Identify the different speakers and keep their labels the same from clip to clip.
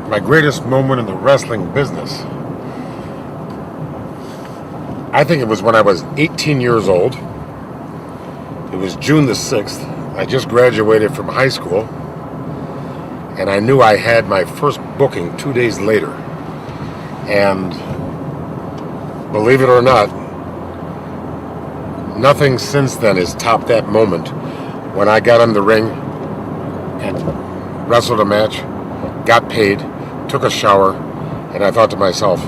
Speaker 1: My greatest moment in the wrestling business. I think it was when I was 18 years old. It was June the 6th. I just graduated from high school, and I knew I had my first booking 2 days later. And believe it or not, nothing since then has topped that moment when I got in the ring and wrestled a match, got paid, took a shower, and I thought to myself,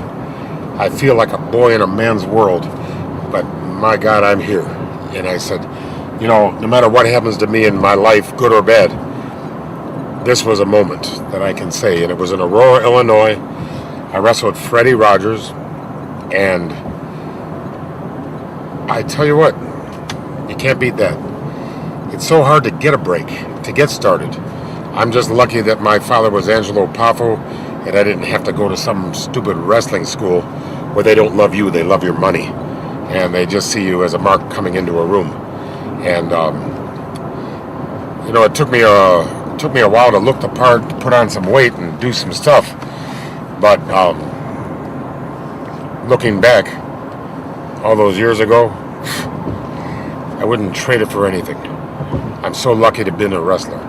Speaker 1: I feel like a boy in a man's world, but my God, I'm here. And I said, no matter what happens to me in my life, good or bad, this was a moment that I can say. And it was in Aurora, Illinois. I wrestled Freddie Rogers, and I tell you what, you can't beat that. It's so hard to get a break, to get started. I'm just lucky that my father was Lanny Poffo, and I didn't have to go to some stupid wrestling school where they don't love you, they love your money. And they just see you as a mark coming into a room. And, it took me a while to look the part, to put on some weight and do some stuff. But looking back, all those years ago, I wouldn't trade it for anything. I'm so lucky to have been a wrestler.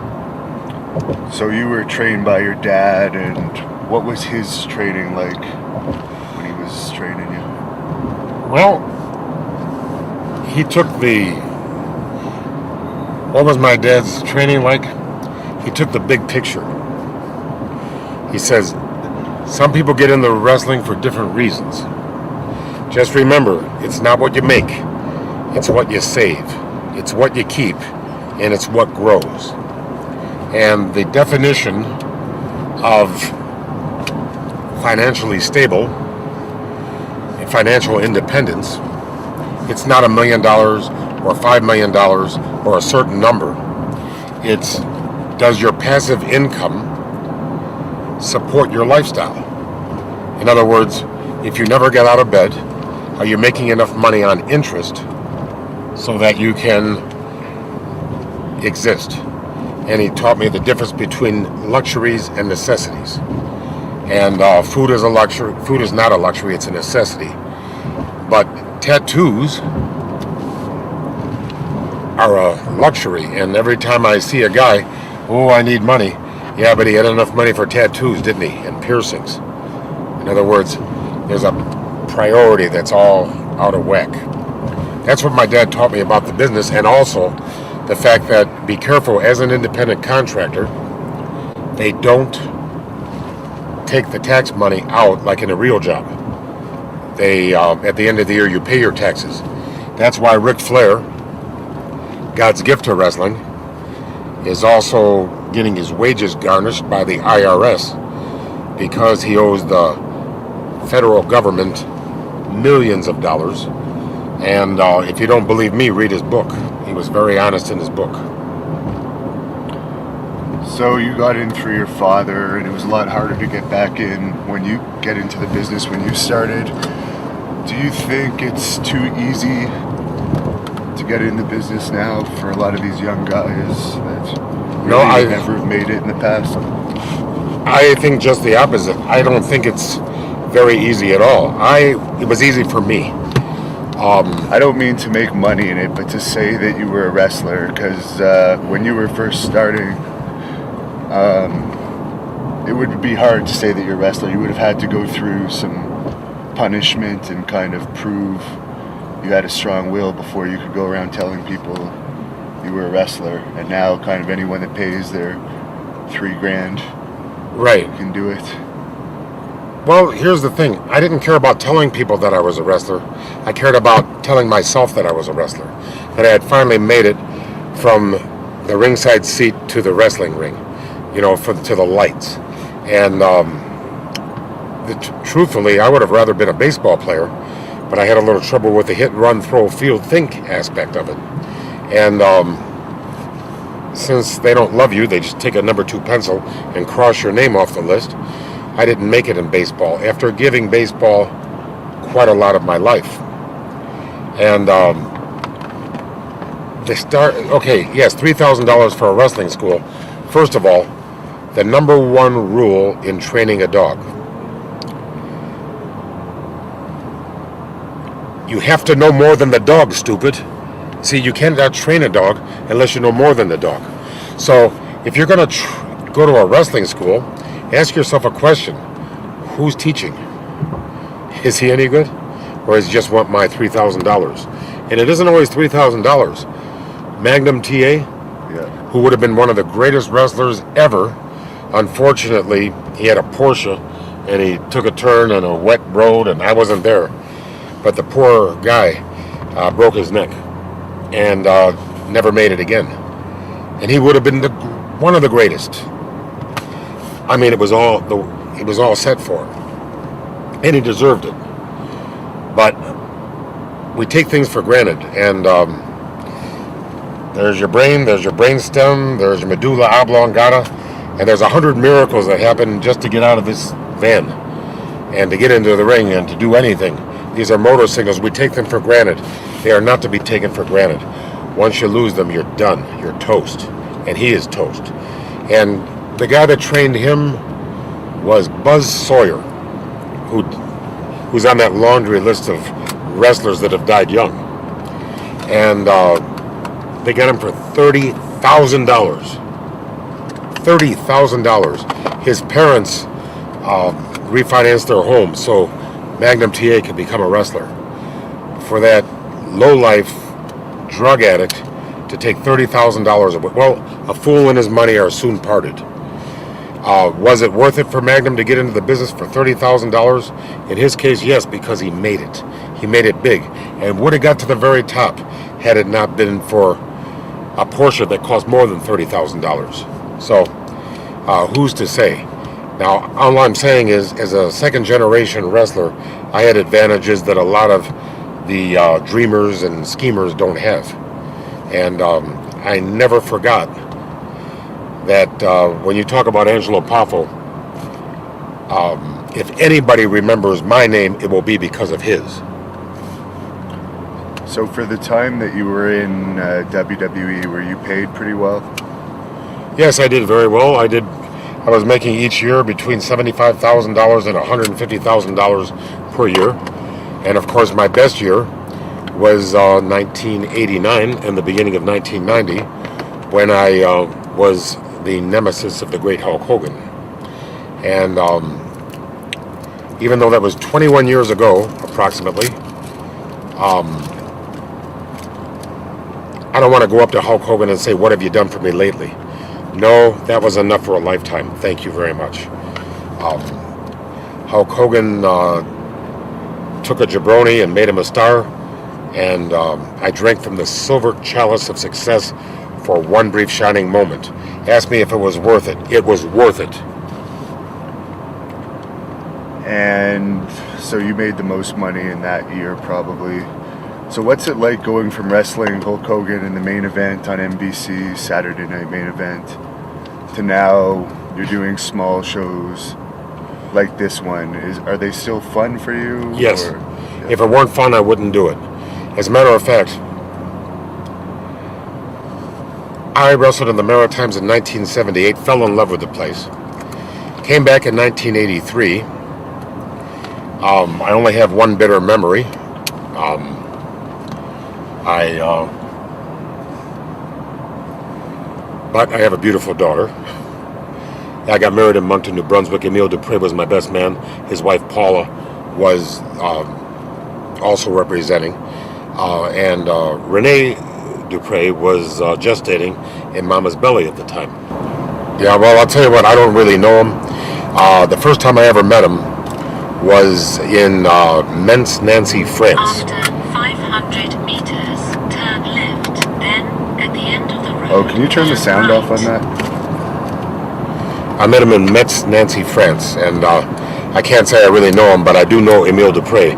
Speaker 2: So you were trained by your dad, and what was his training like when he was training you?
Speaker 1: Well, he took what was my dad's training like? He took the big picture. He says, some people get into wrestling for different reasons. Just remember, it's not what you make, it's what you save, it's what you keep, and it's what grows. And the definition of financially stable and financial independence, it's not $1 million or $5 million or a certain number. It's, does your passive income support your lifestyle? In other words, if you never get out of bed, are you making enough money on interest so that you can exist? And he taught me the difference between luxuries and necessities. And food is a luxury. Food is not a luxury, it's a necessity. But tattoos are a luxury. And every time I see a guy, I need money. Yeah, but he had enough money for tattoos, didn't he? And piercings. In other words, there's a priority that's all out of whack. That's what my dad taught me about the business, and also the fact that be careful as an independent contractor, they don't take the tax money out like in a real job. They, at the end of the year, you pay your taxes. That's why Ric Flair, God's gift to wrestling, is also getting his wages garnished by the IRS because he owes the federal government millions of dollars. And if you don't believe me, read his book. He was very honest in his book.
Speaker 2: So you got in through your father, and it was a lot harder to get back in when you get into the business when you started. Do you think it's too easy to get in the business now for a lot of these young guys that really never have made it in the past?
Speaker 1: I think just the opposite. I don't think it's very easy at all. It was easy for me.
Speaker 2: I don't mean to make money in it, but to say that you were a wrestler, because when you were first starting, it would be hard to say that you're a wrestler. You would have had to go through some punishment and kind of prove you had a strong will before you could go around telling people you were a wrestler. And now kind of anyone that pays their $3,000
Speaker 1: right
Speaker 2: can do it.
Speaker 1: Well, here's the thing. I didn't care about telling people that I was a wrestler. I cared about telling myself that I was a wrestler. That I had finally made it from the ringside seat to the wrestling ring, to the lights. And truthfully, I would have rather been a baseball player, but I had a little trouble with the hit, run, throw, field, think aspect of it. And since they don't love you, they just take a number 2 pencil and cross your name off the list. I didn't make it in baseball after giving baseball quite a lot of my life. And $3,000 for a wrestling school. First of all, the number one rule in training a dog. You have to know more than the dog, stupid. See, you cannot train a dog unless you know more than the dog. So, if you're going to go to a wrestling school, ask yourself a question. Who's teaching? Is he any good? Or does he just want my $3,000? And it isn't always $3,000. Magnum TA, who would have been one of the greatest wrestlers ever, unfortunately, he had a Porsche and he took a turn on a wet road and I wasn't there. But the poor guy broke his neck and never made it again. And he would have been one of the greatest. I mean, it was all set for him. And he deserved it. But we take things for granted. And there's your brain, there's your brainstem, there's your medulla oblongata, and there's 100 miracles that happen just to get out of this van and to get into the ring and to do anything. These are motor signals. We take them for granted. They are not to be taken for granted. Once you lose them, you're done. You're toast. And he is toast. And the guy that trained him was Buzz Sawyer, who's on that laundry list of wrestlers that have died young. And they got him for $30,000. $30,000. His parents refinanced their home so Magnum TA could become a wrestler. For that low-life drug addict to take $30,000 away. Well, a fool and his money are soon parted. Was it worth it for Magnum to get into the business for $30,000? In his case, yes, because he made it. He made it big. And would have got to the very top had it not been for a Porsche that cost more than $30,000. So, who's to say? Now, all I'm saying is, as a second-generation wrestler, I had advantages that a lot of the dreamers and schemers don't have. And I never forgot that when you talk about Lanny Poffo, if anybody remembers my name, it will be because of his.
Speaker 2: So for the time that you were in WWE, were you paid pretty well?
Speaker 1: Yes, I did very well. I was making each year between $75,000 and $150,000 per year. And of course, my best year was 1989 and the beginning of 1990, when I was the nemesis of the great Hulk Hogan. And even though that was 21 years ago, approximately, I don't want to go up to Hulk Hogan and say, "What have you done for me lately?" No, that was enough for a lifetime. Thank you very much. Hulk Hogan took a jabroni and made him a star, and I drank from the silver chalice of success for one brief shining moment. Ask me if it was worth it. It was worth it.
Speaker 2: And so you made the most money in that year, probably. So what's it like going from wrestling Hulk Hogan in the main event on NBC, Saturday Night Main Event, to now you're doing small shows like this one? Are they still fun for you?
Speaker 1: Yes.
Speaker 2: Or, yeah.
Speaker 1: If it weren't fun, I wouldn't do it. As a matter of fact, I wrestled in the Maritimes in 1978, fell in love with the place. Came back in 1983. I only have one bitter memory. But I have a beautiful daughter. I got married in Moncton, New Brunswick. Emile Dupre was my best man. His wife Paula was also representing. And Renee Dupre was gestating in Mama's belly at the time. Yeah, well, I'll tell you what, I don't really know him. The first time I ever met him was in Mentz, Nancy, France.
Speaker 3: After 500 meters, turn left, then at the end of the road.
Speaker 2: Oh, can you turn the sound off on that?
Speaker 1: I met him in Metz, Nancy, France, and I can't say I really know him, but I do know Emile Dupre,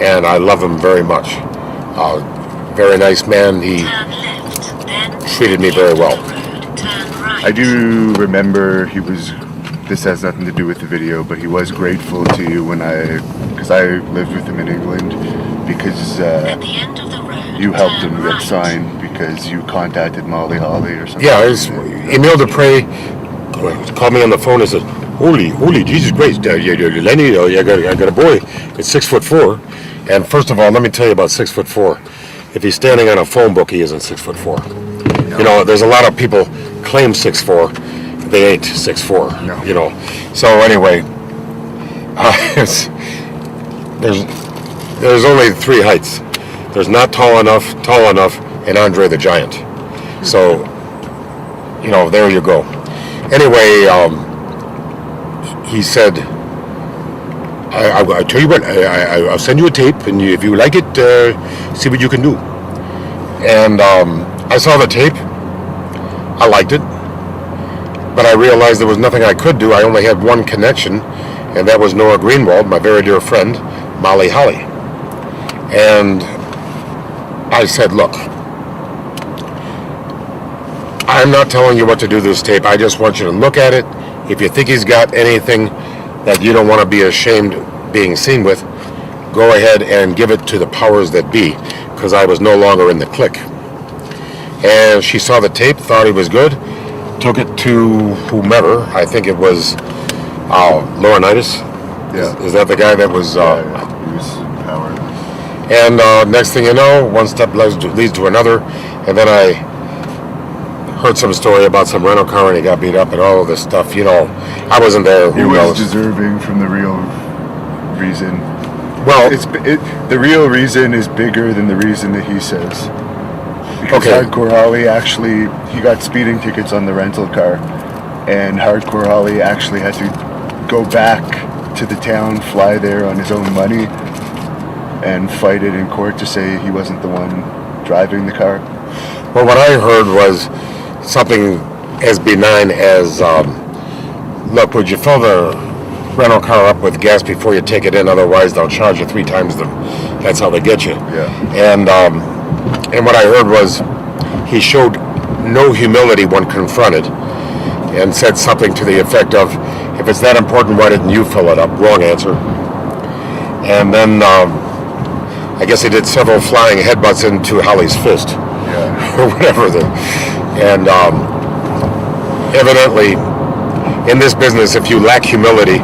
Speaker 1: and I love him very much. Very nice man. He treated me very well.
Speaker 2: I do remember he was, this has nothing to do with the video, but he was grateful to you because I lived with him in England, because you helped him get signed because you contacted Molly Holly or something.
Speaker 1: Yeah, Emile Dupre called me on the phone and said, "Holy Jesus Christ, Lenny, I got a boy. It's 6'4". And first of all, let me tell you about 6'4". If he's standing on a phone book, he isn't 6'4". No. You know, there's a lot of people claim 6'4". They ain't 6'4".
Speaker 2: No.
Speaker 1: You know. So anyway, there's only three heights. There's not tall enough, and Andre the Giant. So, you know, there you go. Anyway, he said, I tell you what, I'll send you a tape, and if you like it, see what you can do. And I saw the tape. I liked it. But I realized there was nothing I could do. I only had one connection, and that was Nora Greenwald, my very dear friend, Molly Holly. And I said, look, I'm not telling you what to do this tape. I just want you to look at it. If you think he's got anything that you don't want to be ashamed being seen with, go ahead and give it to the powers that be, because I was no longer in the clique. And she saw the tape, thought he was good, took it to whomever. I think it was Laurinaitis.
Speaker 2: Yeah.
Speaker 1: Is that the guy that was...
Speaker 2: He was in power.
Speaker 1: And next thing you know, one step leads to another, and then I heard some story about some rental car and he got beat up and all of this stuff. You know, I wasn't there.
Speaker 2: He was deserving from the real reason.
Speaker 1: Well,
Speaker 2: the real reason is bigger than the reason that he says. Because
Speaker 1: okay.
Speaker 2: Hardcore Holly actually, he got speeding tickets on the rental car, and Hardcore Holly actually had to go back to the town, fly there on his own money, and fight it in court to say he wasn't the one driving the car.
Speaker 1: Well, what I heard was something as benign as, look, would you fill the rental car up with gas before you take it in? Otherwise, they'll charge you 3 times that's how they get you.
Speaker 2: Yeah.
Speaker 1: And what I heard was he showed no humility when confronted and said something to the effect of, if it's that important, why didn't you fill it up? Wrong answer. And then I guess he did several flying headbutts into Holly's fist.
Speaker 2: Yeah.
Speaker 1: Or whatever. And evidently, in this business, if you lack humility,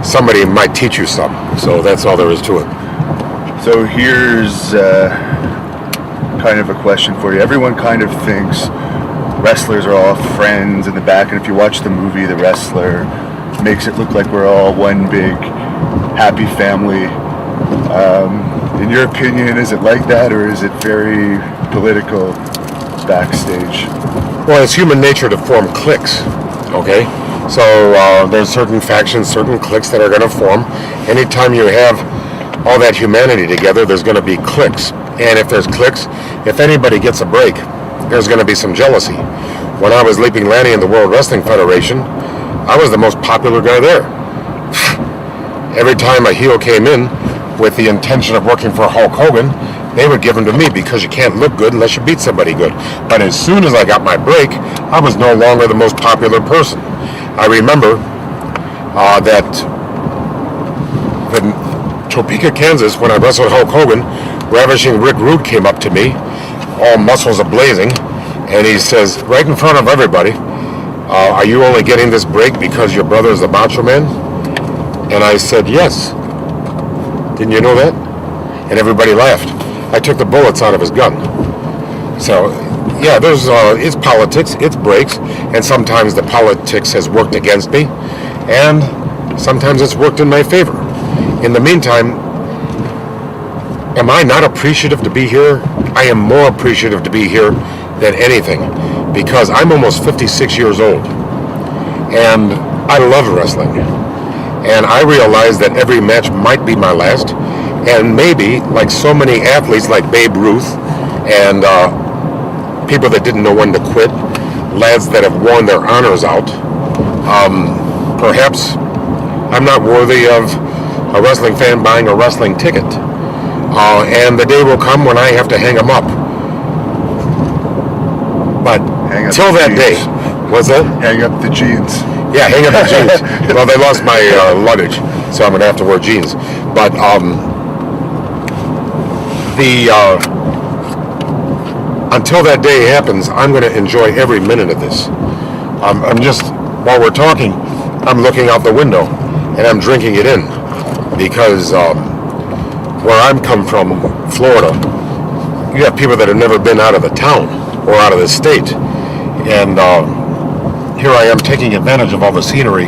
Speaker 1: somebody might teach you something. So that's all there is to it.
Speaker 2: So here's kind of a question for you. Everyone kind of thinks wrestlers are all friends in the back, and if you watch the movie The Wrestler, makes it look like we're all one big happy family. In your opinion, is it like that, or is it very political backstage?
Speaker 1: Well, it's human nature to form cliques, okay? So there's certain factions, certain cliques that are going to form. Anytime you have all that humanity together, there's going to be cliques. And if there's cliques, if anybody gets a break, there's going to be some jealousy. When I was Leaping Lanny in the World Wrestling Federation, I was the most popular guy there. Every time a heel came in with the intention of working for Hulk Hogan, they would give him to me because you can't look good unless you beat somebody good. But as soon as I got my break, I was no longer the most popular person. I remember that in Topeka, Kansas, when I wrestled Hulk Hogan, Ravishing Rick Rude came up to me, all muscles ablazing, and he says, right in front of everybody, are you only getting this break because your brother is the Macho Man? And I said, yes. Didn't you know that? And everybody laughed. I took the bullets out of his gun. So, yeah, there's it's politics, it's breaks, and sometimes the politics has worked against me, and sometimes it's worked in my favor. In the meantime, am I not appreciative to be here? I am more appreciative to be here than anything, because I'm almost 56 years old, and I love wrestling. And I realize that every match might be my last, and maybe, like so many athletes like Babe Ruth and people that didn't know when to quit, lads that have worn their honors out, perhaps I'm not worthy of a wrestling fan buying a wrestling ticket. And the day will come when I have to hang them up. But till that day, what's that?
Speaker 2: Hang up the jeans.
Speaker 1: Yeah, hang up the jeans. Well, they lost my luggage, so I'm going to have to wear jeans. But until that day happens, I'm going to enjoy every minute of this. I'm just while we're talking, I'm looking out the window and I'm drinking it in because where I'm come from, Florida, you have people that have never been out of the town or out of the state, and here I am taking advantage of all the scenery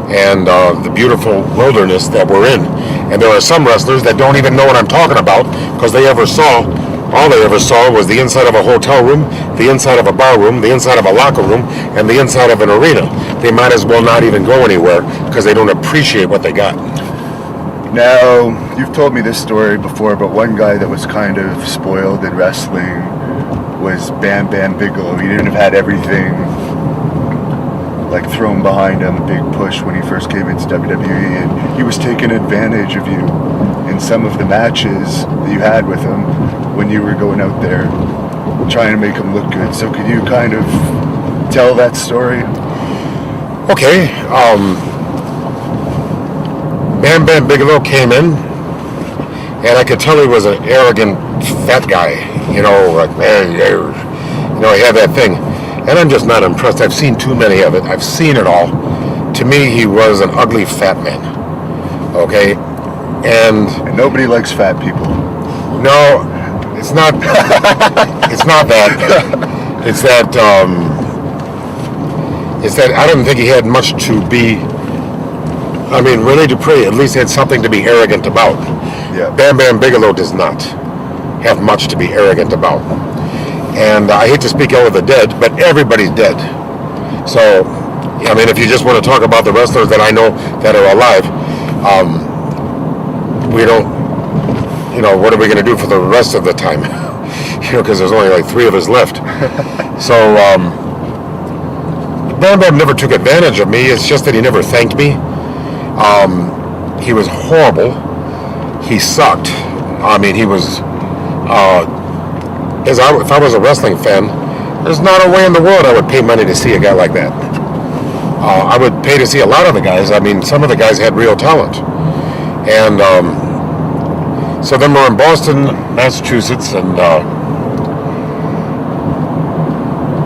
Speaker 1: and the beautiful wilderness that we're in. And there are some wrestlers that don't even know what I'm talking about because all they ever saw was the inside of a hotel room, the inside of a bar room, the inside of a locker room, and the inside of an arena. They might as well not even go anywhere because they don't appreciate what they got.
Speaker 2: Now, you've told me this story before, but one guy that was kind of spoiled in wrestling was Bam Bam Bigelow. He didn't have had everything like thrown behind him, big push when he first came into WWE, and he was taking advantage of you in some of the matches that you had with him when you were going out there trying to make him look good. So could you kind of tell that story?
Speaker 1: Okay, Bam Bam Bigelow came in, and I could tell he was an arrogant fat guy, like, man, he had that thing. And I'm just not impressed. I've seen too many of it. I've seen it all. To me, he was an ugly fat man. Okay? And
Speaker 2: nobody likes fat people.
Speaker 1: No, it's not. It's not that. It's that. It's that I didn't think he had much to be. I mean, Rene Dupree at least had something to be arrogant about.
Speaker 2: Yeah.
Speaker 1: Bam Bam Bigelow does not have much to be arrogant about. And I hate to speak ill of the dead, but everybody's dead. So, I mean, if you just want to talk about the wrestlers that I know that are alive, we don't, what are we going to do for the rest of the time? Because there's only like 3 of us left. So, Bam Bam never took advantage of me. It's just that he never thanked me. He was horrible. He sucked. I mean, he was... if I was a wrestling fan, there's not a way in the world I would pay money to see a guy like that. I would pay to see a lot of the guys. I mean, some of the guys had real talent. And so then we're in Boston, Massachusetts, and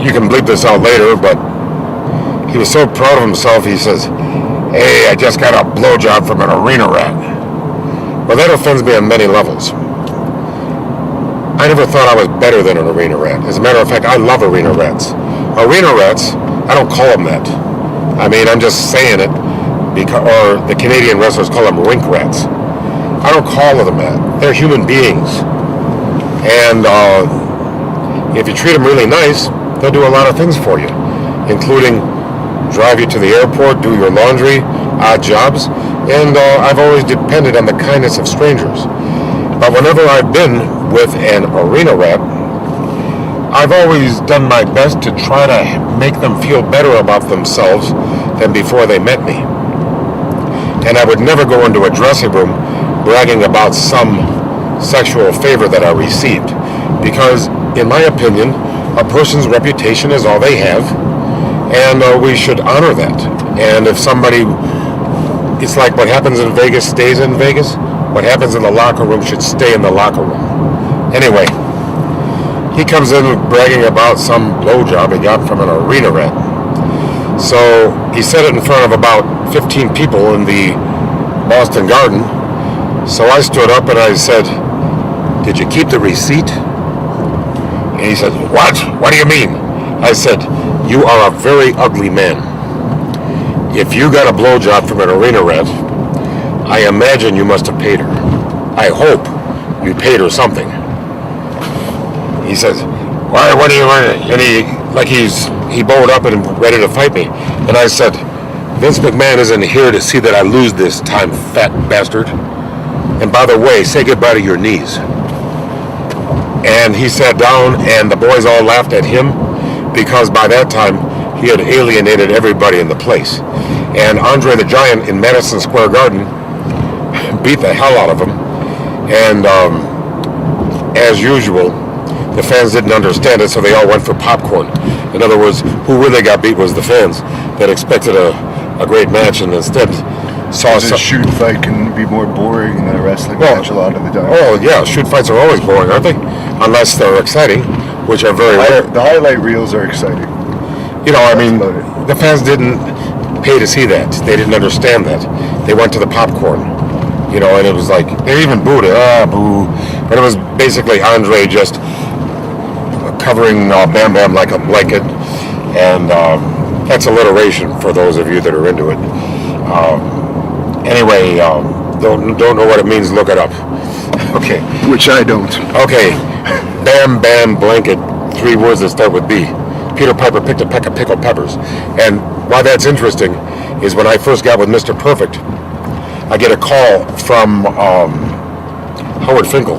Speaker 1: you can bleep this out later, but he was so proud of himself, he says, "Hey, I just got a blowjob from an arena rat." Well, that offends me on many levels. I never thought I was better than an arena rat. As a matter of fact, I love arena rats. Arena rats, I don't call them that. I mean, I'm just saying it, or the Canadian wrestlers call them rink rats. I don't call them that. They're human beings. And if you treat them really nice, they'll do a lot of things for you, including drive you to the airport, do your laundry, odd jobs, and I've always depended on the kindness of strangers. But whenever I've been with an arena rat, I've always done my best to try to make them feel better about themselves than before they met me. And I would never go into a dressing room bragging about some sexual favor that I received, because in my opinion, a person's reputation is all they have, and we should honor that. And if somebody, it's like what happens in Vegas stays in Vegas. What happens in the locker room should stay in the locker room. Anyway, he comes in bragging about some blowjob he got from an arena rat. So he said it in front of about 15 people in the Boston Garden. So I stood up and I said, "Did you keep the receipt?" And he said, "What? What do you mean?" I said, "You are a very ugly man. If you got a blowjob from an arena rat, I imagine you must have paid her. I hope you paid her something." He says, "Why? What do you want?" And he bowed up and ready to fight me. And I said, "Vince McMahon isn't here to see that I lose this time, fat bastard. And by the way, say goodbye to your knees." And he sat down, and the boys all laughed at him because by that time he had alienated everybody in the place. And Andre the Giant in Madison Square Garden beat the hell out of him. And as usual, the fans didn't understand it, so they all went for popcorn. In other words, who really got beat was the fans that expected a great match and instead saw
Speaker 2: a shoot fight can be more boring than a wrestling match a lot of the time.
Speaker 1: Oh yeah, shoot fights are always boring, aren't they? Unless they're exciting, which are very rare.
Speaker 2: The highlight reels are exciting.
Speaker 1: I mean, the fans didn't. pay to see that. They didn't understand that. They went to the popcorn, and it was like, they even booed it, boo. But it was basically Andre just covering Bam Bam like a blanket, and that's alliteration for those of you that are into it. Anyway, don't know what it means, look it up. Okay.
Speaker 2: Which I don't.
Speaker 1: Okay. Bam Bam Blanket, 3 words that start with B. Peter Piper picked a peck of pickled peppers. And why that's interesting is when I first got with Mr. Perfect, I get a call from Howard Finkel.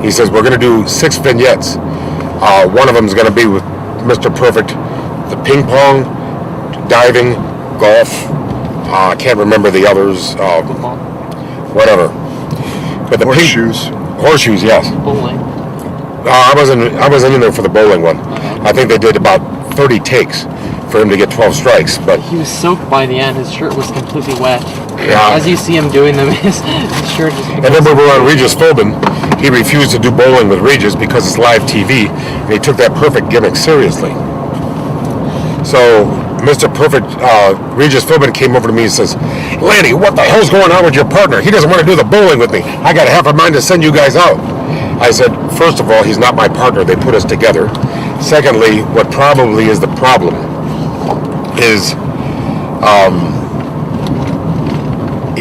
Speaker 1: He says, we're going to do 6 vignettes. One of them is going to be with Mr. Perfect, the ping pong, diving, golf. I can't remember the others. Whatever. But the horseshoes, yes.
Speaker 4: Bowling.
Speaker 1: I wasn't in there for the bowling one. I think they did about 30 takes for him to get 12 strikes. But
Speaker 4: He was soaked by the end. His shirt was completely wet.
Speaker 1: Yeah.
Speaker 4: As you see him doing them, his shirt just
Speaker 1: and then we were on Regis Philbin. He refused to do bowling with Regis because it's live TV, and he took that Perfect gimmick seriously. So Mr. Perfect, Regis Philbin came over to me and says, Lanny, what the hell's going on with your partner? He doesn't want to do the bowling with me. I got half a mind to send you guys out. I said, first of all, he's not my partner. They put us together. Secondly, what probably is the problem is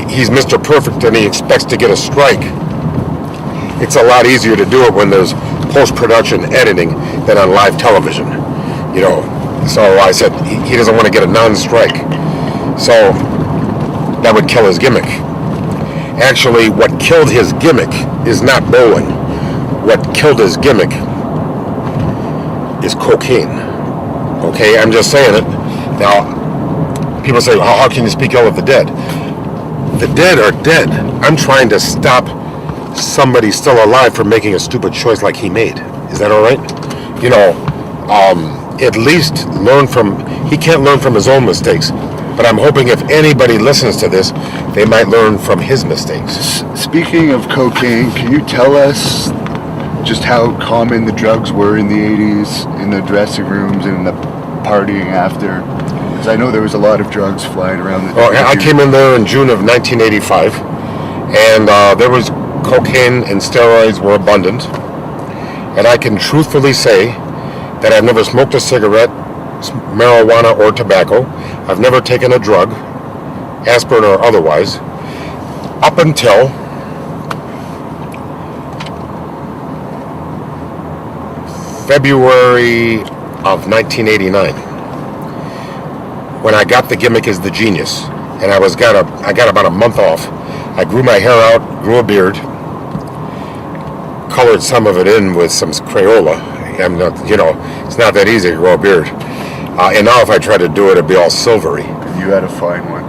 Speaker 1: he's Mr. Perfect and he expects to get a strike. It's a lot easier to do it when there's post-production editing than on live television, So I said, he doesn't want to get a non-strike. So that would kill his gimmick. Actually, what killed his gimmick is not bowling. What killed his gimmick is cocaine. Okay, I'm just saying it. Now, people say, how can you speak ill of the dead? The dead are dead. I'm trying to stop somebody still alive from making a stupid choice like he made. Is that all right? At least he can't learn from his own mistakes. But I'm hoping if anybody listens to this, they might learn from his mistakes.
Speaker 2: Speaking of cocaine, can you tell us just how common the drugs were in the 80s, in the dressing rooms and in the partying after? Because I know there was a lot of drugs flying around.
Speaker 1: I came in there in June of 1985, and there was cocaine and steroids were abundant. And I can truthfully say that I've never smoked a cigarette, marijuana, or tobacco. I've never taken a drug, aspirin or otherwise, up until February of 1989, when I got the gimmick as the Genius, and I got about a month off. I grew my hair out, grew a beard, colored some of it in with some Crayola. I'm not, it's not that easy to grow a beard. And now if I try to do it, it'd be all silvery.
Speaker 2: You had to find one.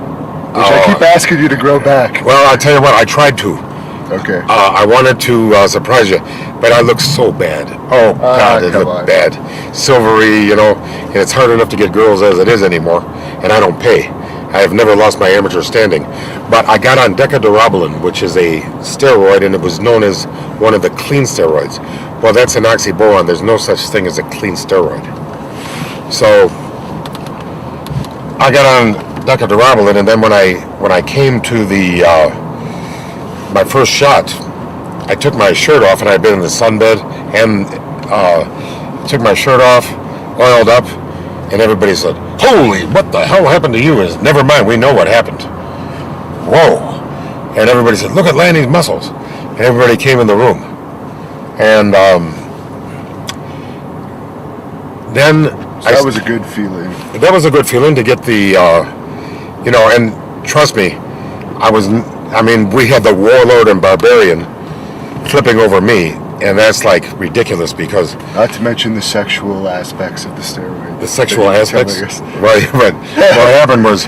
Speaker 2: Which I keep asking you to grow back.
Speaker 1: Well, I tell you what, I tried to.
Speaker 2: Okay.
Speaker 1: I wanted to surprise you, but I look so bad. Oh, God, it looked bad. Silvery, and it's hard enough to get girls as it is anymore, and I don't pay. I have never lost my amateur standing. But I got on decadurabolin, which is a steroid, and it was known as one of the clean steroids. Well, that's an oxymoron. There's no such thing as a clean steroid. So I got on decadurabolin, and then when I came to the my first shot, I took my shirt off, and I'd been in the sunbed, and took my shirt off, oiled up, and everybody said, "Holy, what the hell happened to you?" And never mind, we know what happened. Whoa! And everybody said, "Look at Lanny's muscles." And everybody came in the room, and then
Speaker 2: that was a good feeling.
Speaker 1: That was a good feeling to get the, and trust me, we had the Warlord and Barbarian flipping over me, and that's like ridiculous because...
Speaker 2: Not to mention the sexual aspects of the steroid.
Speaker 1: The sexual aspects? Right, but what happened was,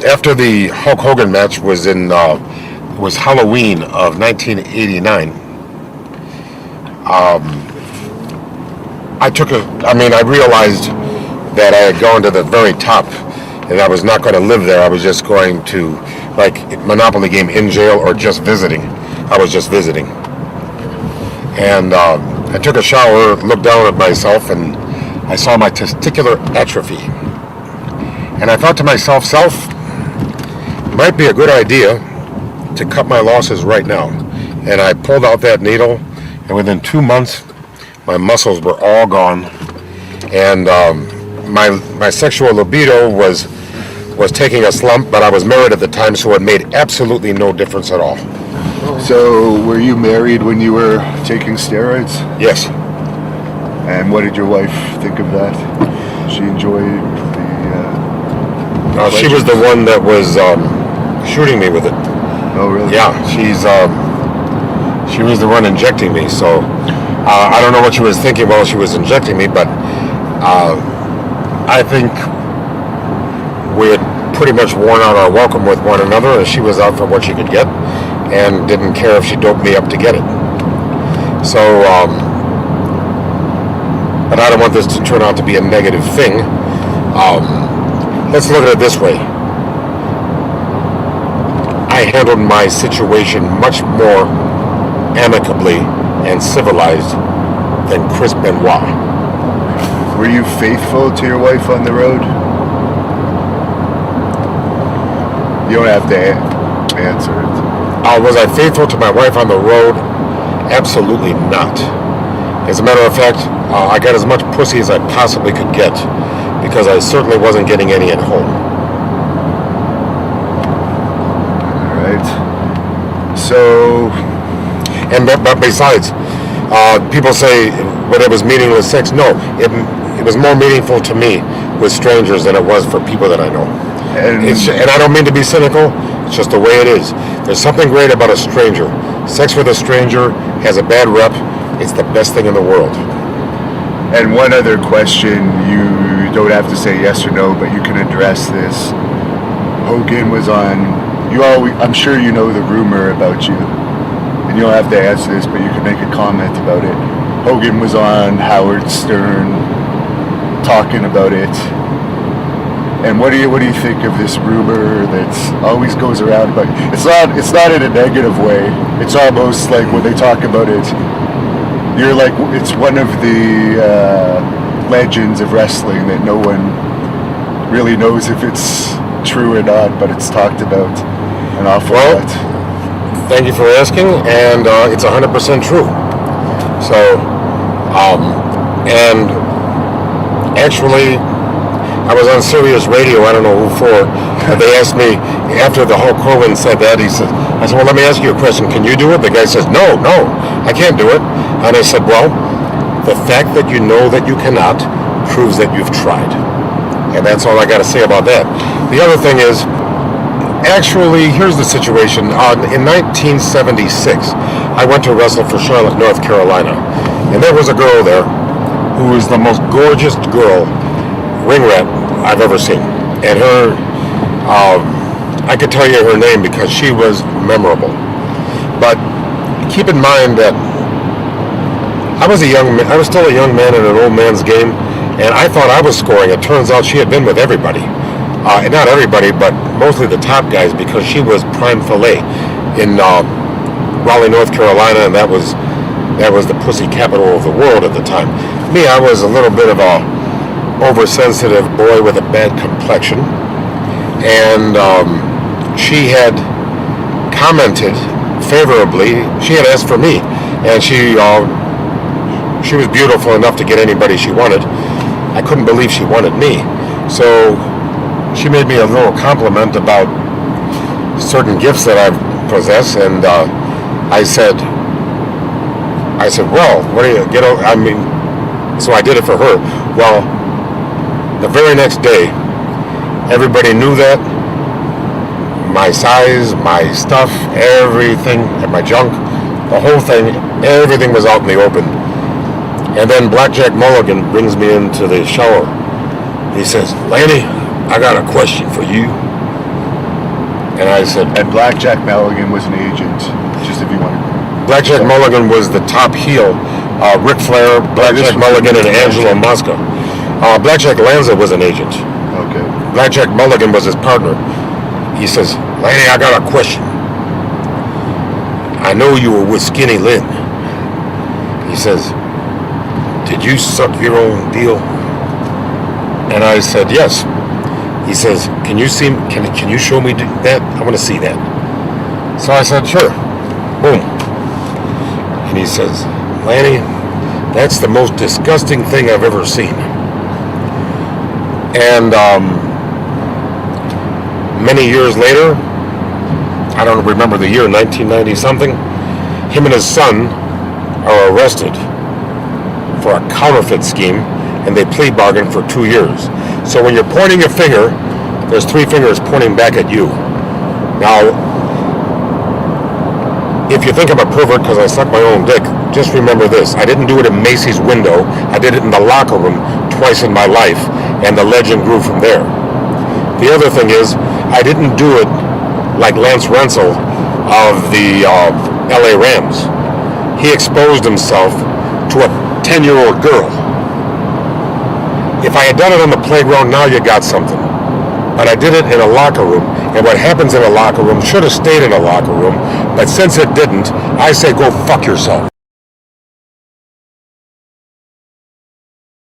Speaker 1: after the Hulk Hogan match was was Halloween of 1989, I realized that I had gone to the very top, and I was not going to live there. I was just going to, like, Monopoly game, in jail or just visiting. I was just visiting. And I took a shower, looked down at myself, and I saw my testicular atrophy. And I thought to myself, it might be a good idea to cut my losses right now. And I pulled out that needle, and within 2 months, my muscles were all gone, and my sexual libido was taking a slump. But I was married at the time, so it made absolutely no difference at all.
Speaker 2: So, were you married when you were taking steroids?
Speaker 1: Yes.
Speaker 2: And what did your wife think of that? She enjoyed the...
Speaker 1: She was the one that was shooting me with it.
Speaker 2: Oh, really?
Speaker 1: Yeah, she was the one injecting me. So I don't know what she was thinking while she was injecting me, but I think we had pretty much worn out our welcome with one another, and she was out for what she could get and didn't care if she doped me up to get it. So, but I don't want this to turn out to be a negative thing. Let's look at it this way. I handled my situation much more amicably and civilized than Chris Benoit.
Speaker 2: Were you faithful to your wife on the road? You don't have to answer it.
Speaker 1: Was I faithful to my wife on the road? Absolutely not. As a matter of fact, I got as much pussy as I possibly could get, because I certainly wasn't getting any at home.
Speaker 2: Alright. So...
Speaker 1: But besides, people say, but it was meaningless sex. No, it was more meaningful to me with strangers than it was for people that I know. And I don't mean to be cynical, it's just the way it is. There's something great about a stranger. Sex with a stranger has a bad rep. It's the best thing in the world.
Speaker 2: And one other question, you don't have to say yes or no, but you can address this. Hogan was on, I'm sure you know the rumor about you, and you don't have to answer this, but you can make a comment about it. Hogan was on Howard Stern talking about it. And what do you think of this rumor that always goes around? But it's not in a negative way. It's almost like when they talk about it, you're like, it's one of the legends of wrestling that no one really knows if it's true or not, but it's talked about an awful lot.
Speaker 1: Thank you for asking, and it's 100% true. So, and actually, I was on Sirius Radio, I don't know who for, and they asked me, after the Hulk Hogan said that, I said, well, let me ask you a question, can you do it? The guy says, no, I can't do it. And I said, well, the fact that you know that you cannot proves that you've tried. And that's all I got to say about that. The other thing is, actually, here's the situation. In 1976, I went to wrestle for Charlotte, North Carolina, and there was a girl there who was the most gorgeous girl, ring rat, I've ever seen. And her, I could tell you her name because she was memorable. But keep in mind that I was still a young man in an old man's game, and I thought I was scoring. It turns out she had been with everybody. And not everybody, but mostly the top guys, because she was prime filet in Raleigh, North Carolina, and that was the pussy capital of the world at the time. Me, I was a little bit of a oversensitive boy with a bad complexion, and she had commented favorably. She had asked for me, and she was beautiful enough to get anybody she wanted. I couldn't believe she wanted me, so she made me a little compliment about certain gifts that I possess, and I said, well, what do you get? I mean, so I did it for her. Well, the very next day, everybody knew that. My size, my stuff, everything, and my junk, the whole thing, everything was out in the open. And then Blackjack Mulligan brings me into the shower. He says, Lanny, I got a question for you. And I said...
Speaker 2: And Blackjack Mulligan was an agent, just if you want to...
Speaker 1: Blackjack Mulligan was the top heel. Ric Flair, Blackjack Mulligan, and Angelo Mosca. Blackjack Lanza was an agent.
Speaker 2: Okay.
Speaker 1: Blackjack Mulligan was his partner. He says, Lanny, I got a question. I know you were with Skinny Lynn. He says, did you suck your own deal? And I said, yes. He says, can you show me that? I want to see that. So I said, sure. Boom. And he says, Lanny, that's the most disgusting thing I've ever seen. And many years later, I don't remember the year, 1990 something, him and his son are arrested for a counterfeit scheme, and they plea bargain for 2 years. So when you're pointing a finger, there's 3 fingers pointing back at you. Now, if you think I'm a pervert because I suck my own dick, just remember this. I didn't do it in Macy's window. I did it in the locker room twice in my life, and the legend grew from there. The other thing is, I didn't do it like Lance Rensel of the LA Rams. He exposed himself to a 10-year-old girl. If I had done it on the playground, now you got something. But I did it in a locker room, and what happens in a locker room should have stayed in a locker room, but since it didn't, I say go fuck yourself.